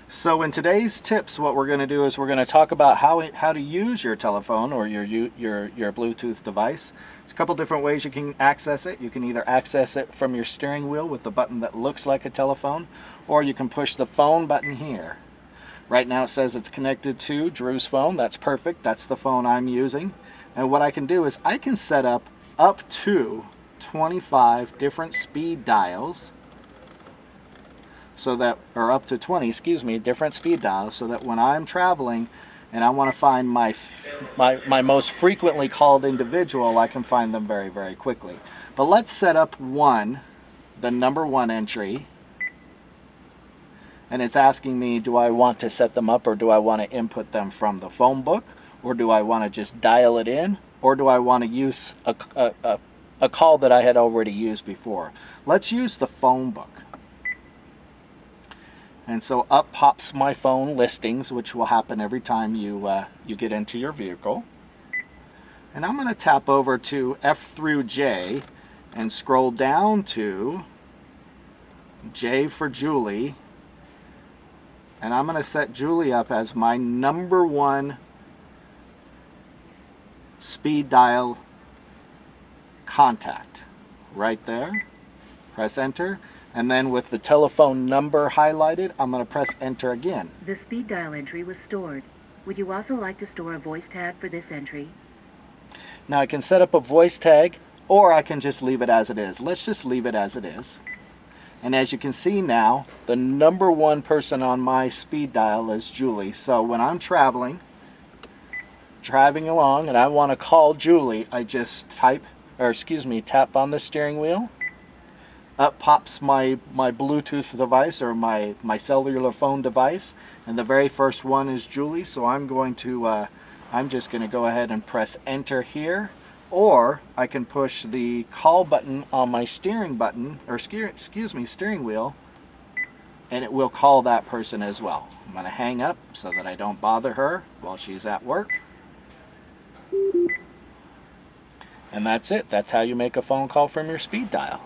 So in today's tips, what we're going to do is we're going to talk about how to use your telephone or your Bluetooth device. There's a couple different ways you can access it. You can either access it from your steering wheel with the button that looks like a telephone, or you can push the phone button here. Right now it says it's connected to Drew's phone. That's perfect. That's the phone I'm using. And what I can do is I can set up to 25 different speed dials, so that, or up to 20, excuse me, different speed dials, so that when I'm traveling and I want to find my most frequently called individual, I can find them very, very quickly. But let's set up the number one entry, and it's asking me, do I want to set them up, or do I want to input them from the phone book, or do I want to just dial it in, or do I want to use a call that I had already used before? Let's use the phone book. And so up pops my phone listings, which will happen every time you get into your vehicle. And I'm going to tap over to F through J and scroll down to J for Julie. And I'm going to set Julie up as my number one speed dial contact. Right there. Press enter. And then with the telephone number highlighted, I'm going to press enter again. The speed dial entry was stored. Would you also like to store a voice tag for this entry? Now I can set up a voice tag, or I can just leave it as it is. Let's just leave it as it is. And as you can see now, the number one person on my speed dial is Julie. So when I'm driving along and I want to call Julie, I just tap on the steering wheel. Up pops my Bluetooth device, or my cellular phone device, and the very first one is Julie. So I'm just going to go ahead and press enter here, or I can push the call button on my steering wheel, and it will call that person as well. I'm going to hang up so that I don't bother her while she's at work. And that's it. That's how you make a phone call from your speed dial.